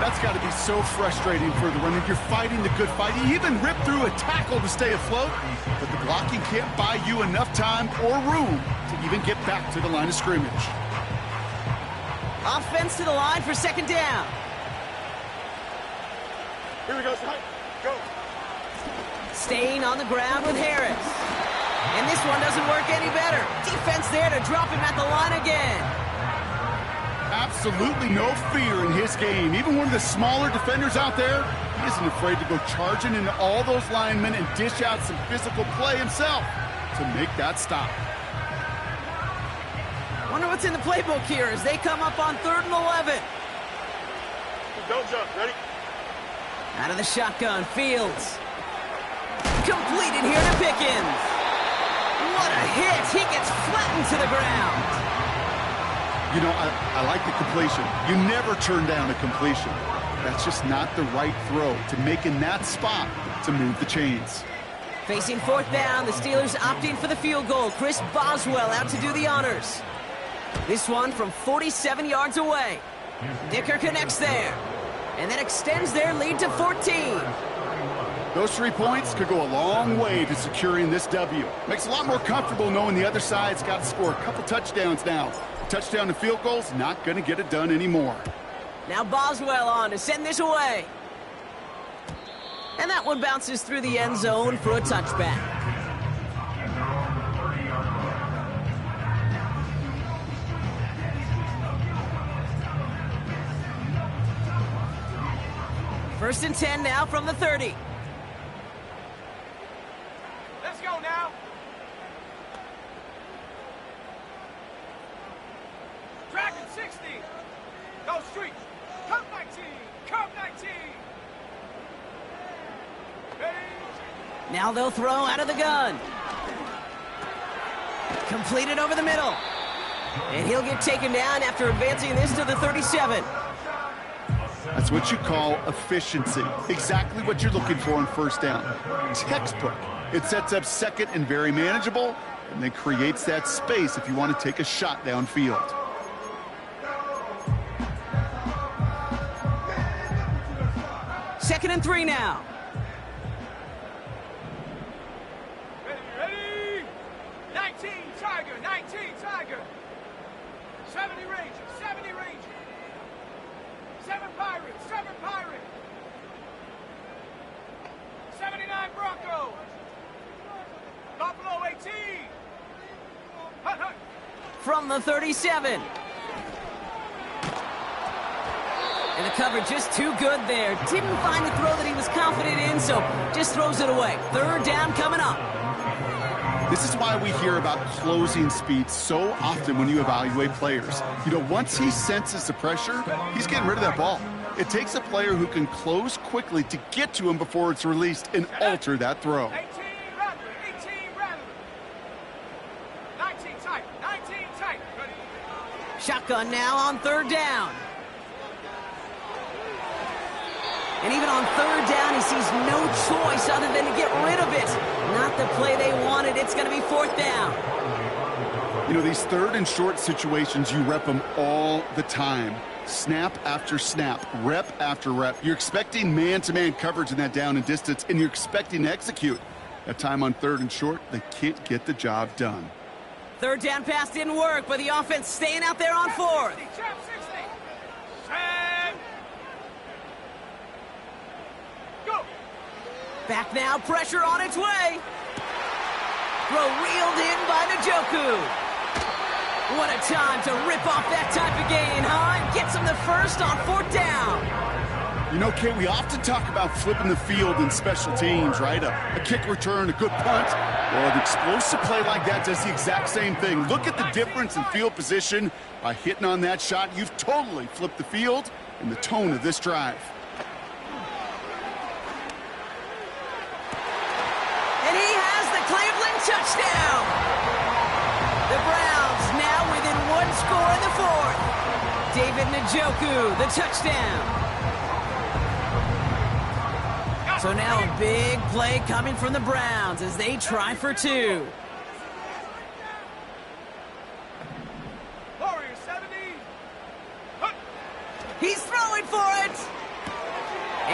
That's got to be so frustrating for the runner. You're fighting the good fight. You even rip through a tackle to stay afloat, but the blocking can't buy you enough time or room to even get back to the line of scrimmage. Offense to the line for second down. Here we go, son. Go. Staying on the ground with Harris. And this one doesn't work any better. Defense there to drop him at the line again. Absolutely no fear in his game. Even one of the smaller defenders out there, he isn't afraid to go charging into all those linemen and dish out some physical play himself to make that stop. Wonder what's in the playbook here as they come up on 3rd and 11. Don't jump. Ready? Out of the shotgun, Fields. Completed here to Pickens. What a hit. He gets flattened to the ground. You know, I like the completion. You never turn down a completion. That's just not the right throw to make in that spot to move the chains. Facing 4th down, the Steelers opting for the field goal. Chris Boswell out to do the honors. This one from 47 yards away. Dicker connects there. And that extends their lead to 14. Those 3 points could go a long way to securing this W. Makes it a lot more comfortable knowing the other side's got to score a couple touchdowns now. Touchdown and field goals, not going to get it done anymore. Now Boswell on to send this away. And that one bounces through the end zone for a touchback. First and 10 now from the 30. Let's go now. Dragon 60. Go street. Come 19. Come 19. Ready? Now they'll throw out of the gun. Completed over the middle. And he'll get taken down after advancing this to the 37. That's what you call efficiency. Exactly what you're looking for on 1st down. Textbook. It sets up 2nd and very manageable, and then creates that space if you want to take a shot downfield. Second and 3 now. Ready? 19 Tiger. 19 Tiger. 70 Ranger. 70 Ranger. 7 Pirates. 7 Pirates. 79 Bronco. Buffalo 18. Hut, hut. From the 37. And the coverage just too good there. Didn't find the throw that he was confident in, so just throws it away. 3rd down coming up. This is why we hear about closing speed so often when you evaluate players. You know, once he senses the pressure, he's getting rid of that ball. It takes a player who can close quickly to get to him before it's released and alter that throw. 18 Rattler. 18 Rattler. 19 tight. 19 tight. Ready? Shotgun now on 3rd down. And even on 3rd down, he sees no choice other than to get rid of it. Not the play they wanted. It's going to be 4th down. You know, these 3rd and short situations, you rep them all the time. Snap after snap, rep after rep. You're expecting man-to-man coverage in that down and distance, and you're expecting to execute. That time on 3rd and short, they can't get the job done. 3rd down pass didn't work, but the offense staying out there on 4th. 60. Trap 60. Set. Go. Back now, pressure on its way. Throw reeled in by Njoku. What a time to rip off that type of gain, huh? And gets him the first on 4th down. You know, Kate, we often talk about flipping the field in special teams, right? A kick return, a good punt. Well, an explosive play like that does the exact same thing. Look at the difference in field position. By hitting on that shot, you've totally flipped the field and the tone of this drive. And he has the Cleveland touchdown. The Browns now within 1 score in the 4th. David Njoku, the touchdown. So now a big play coming from the Browns as they try for 2. Warrior 70. Hut. He's throwing for it.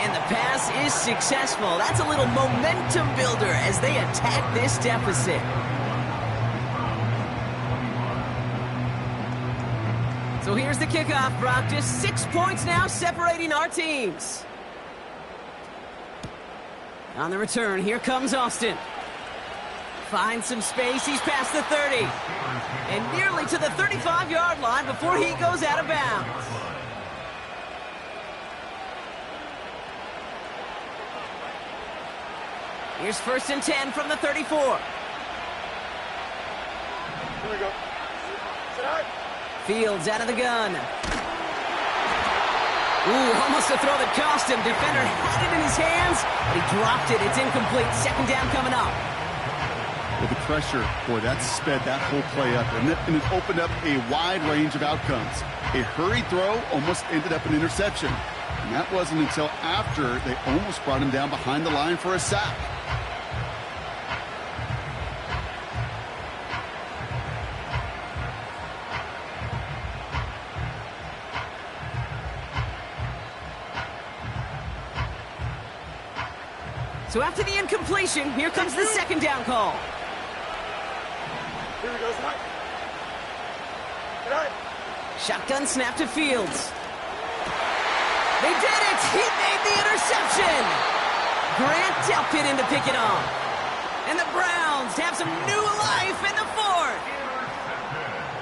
And the pass is successful. That's a little momentum builder as they attack this deficit. So here's the kickoff, Brock. Just 6 points now separating our teams. On the return, here comes Austin. Finds some space. He's past the 30. And nearly to the 35-yard line before he goes out of bounds. Here's 1st and 10 from the 34. Here we go. Sit out. Fields out of the gun. Ooh, almost a throw that cost him. Defender had it in his hands, but he dropped it. It's incomplete. 2nd down coming up. With the pressure, boy, that sped that whole play up, and it opened up a wide range of outcomes. A hurried throw almost ended up an interception. And that wasn't until after they almost brought him down behind the line for a sack. So after the incompletion, here comes the 2nd down call. Here we go, Snap. Sit out. Shotgun snap to Fields. They did it! He made the interception! Grant Delpit in to pick it off. And the Browns have some new life in the 4th.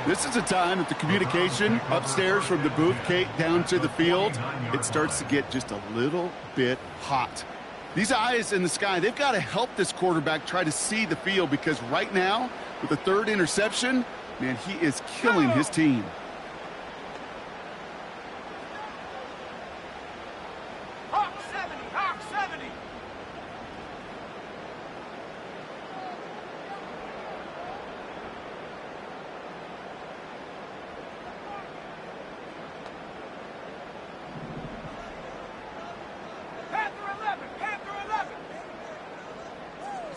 This is a time that the communication upstairs from the booth, Kate, down to the field, it starts to get just a little bit hot. These eyes in the sky, they've got to help this quarterback try to see the field, because right now, with the 3rd interception, man, he is killing his team. Hawk 70, Hawk 70. Panther 11, Panther 11.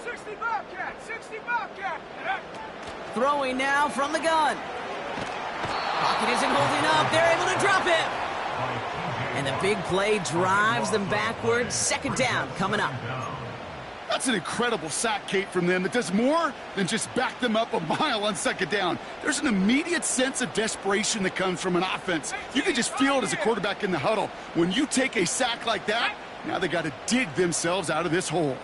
60 Bobcat, 60 Bobcat. Throwing now from the gun. Pocket isn't holding up. They're able to drop him. And the big play drives them backwards. 2nd down coming up. That's an incredible sack, Kate, from them. It does more than just back them up a mile on 2nd down. There's an immediate sense of desperation that comes from an offense. You can just feel it as a quarterback in the huddle. When you take a sack like that, now they got to dig themselves out of this hole.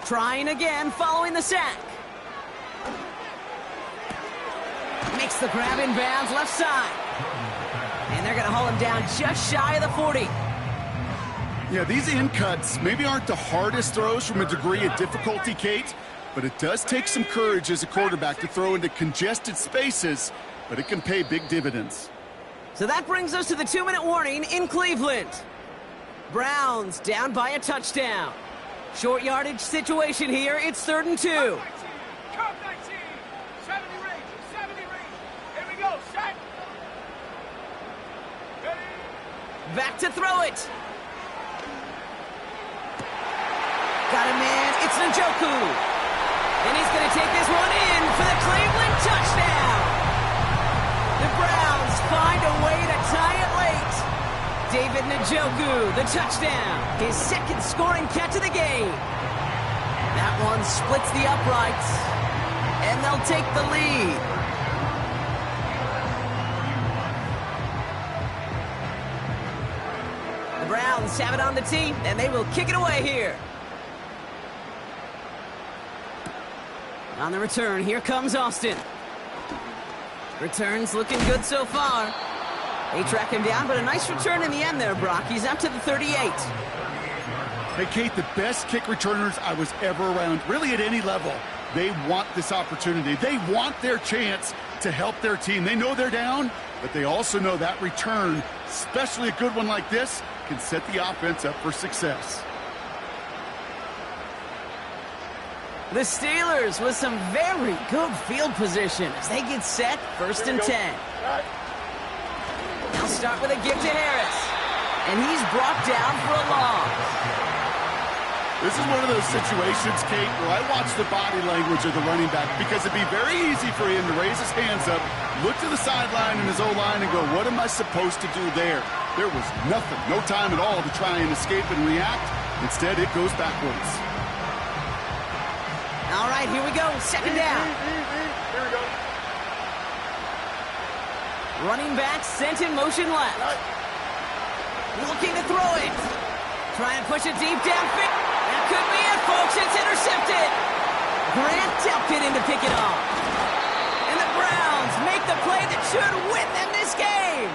Trying again following the sack. Makes the grab in bounds left side. And they're going to haul him down just shy of the 40. Yeah, these in cuts maybe aren't the hardest throws from a degree of difficulty, Kate, but it does take some courage as a quarterback to throw into congested spaces, but it can pay big dividends. So that brings us to the 2-minute warning in Cleveland. Browns down by a touchdown. Short yardage situation here. It's 3rd and 2. Come 19, 70 range, 70 range. Here we go, set. Ready. Back to throw it. Got a man. It's Njoku. And he's going to take this one in for the Cleveland touchdown. The Browns find a way to tie it late. David Njoku, the touchdown. His 2nd scoring catch of the game. That one splits the uprights. And they'll take the lead. The Browns have it on the tee, and they will kick it away here. On the return, here comes Austin. Returns looking good so far. They track him down, but a nice return in the end there, Brock. He's up to the 38. Hey, Kate, the best kick returners I was ever around, really at any level, they want this opportunity. They want their chance to help their team. They know they're down, but they also know that return, especially a good one like this, can set the offense up for success. The Steelers with some very good field position as they get set, 1st and 10. They'll start with a give to Harris, and he's brought down for a loss. This is one of those situations, Kate, where I watch the body language of the running back, because it'd be very easy for him to raise his hands up, look to the sideline and his O-line and go, what am I supposed to do there? There was nothing, no time at all to try and escape and react. Instead, it goes backwards. All right, here we go. Second down. Here we go. Running back sent in motion left. Looking to throw it. Trying to push it deep downfield. That could be it, folks. It's intercepted. Grant tapped it in to pick it off. And the Browns make the play that should win them this game.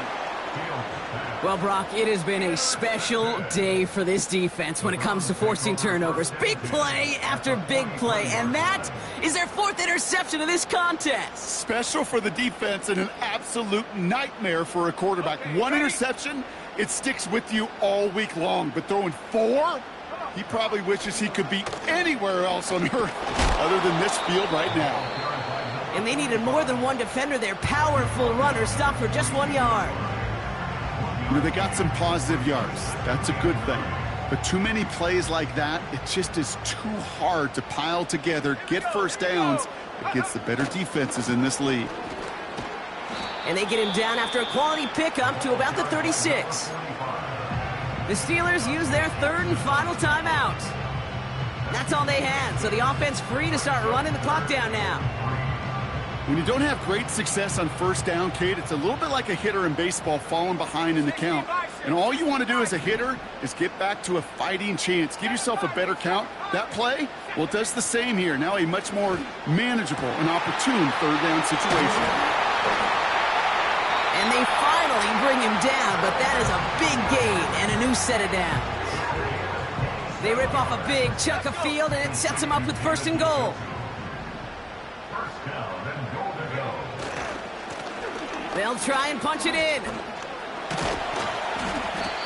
Well, Brock, it has been a special day for this defense when it comes to forcing turnovers. Big play after big play, and that is their 4th interception of this contest. Special for the defense and an absolute nightmare for a quarterback. 1 interception, it sticks with you all week long, but throwing 4, he probably wishes he could be anywhere else on earth other than this field right now. And they needed more than one defender. Their powerful runner stopped for just 1 yard. You know, they got some positive yards. That's a good thing. But too many plays like that, it just is too hard to pile together, get first downs against the better defenses in this league. And they get him down after a quality pickup to about the 36. The Steelers use their 3rd and final timeout. That's all they had, so the offense free to start running the clock down now. When you don't have great success on first down, Kate, it's a little bit like a hitter in baseball falling behind in the count. And all you want to do as a hitter is get back to a fighting chance. Give yourself a better count. That play, well, it does the same here. Now a much more manageable and opportune 3rd down situation. And they finally bring him down, but that is a big gain and a new set of downs. They rip off a big chunk of field, and it sets them up with 1st and goal. They'll try and punch it in.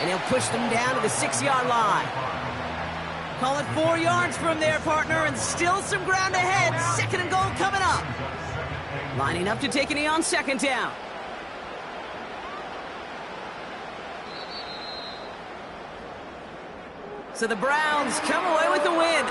And he'll push them down to the 6-yard line. Call it 4 yards from there, partner, and still some ground ahead. 2nd and goal coming up. Lining up to take a knee on 2nd down. So the Browns come away with the win.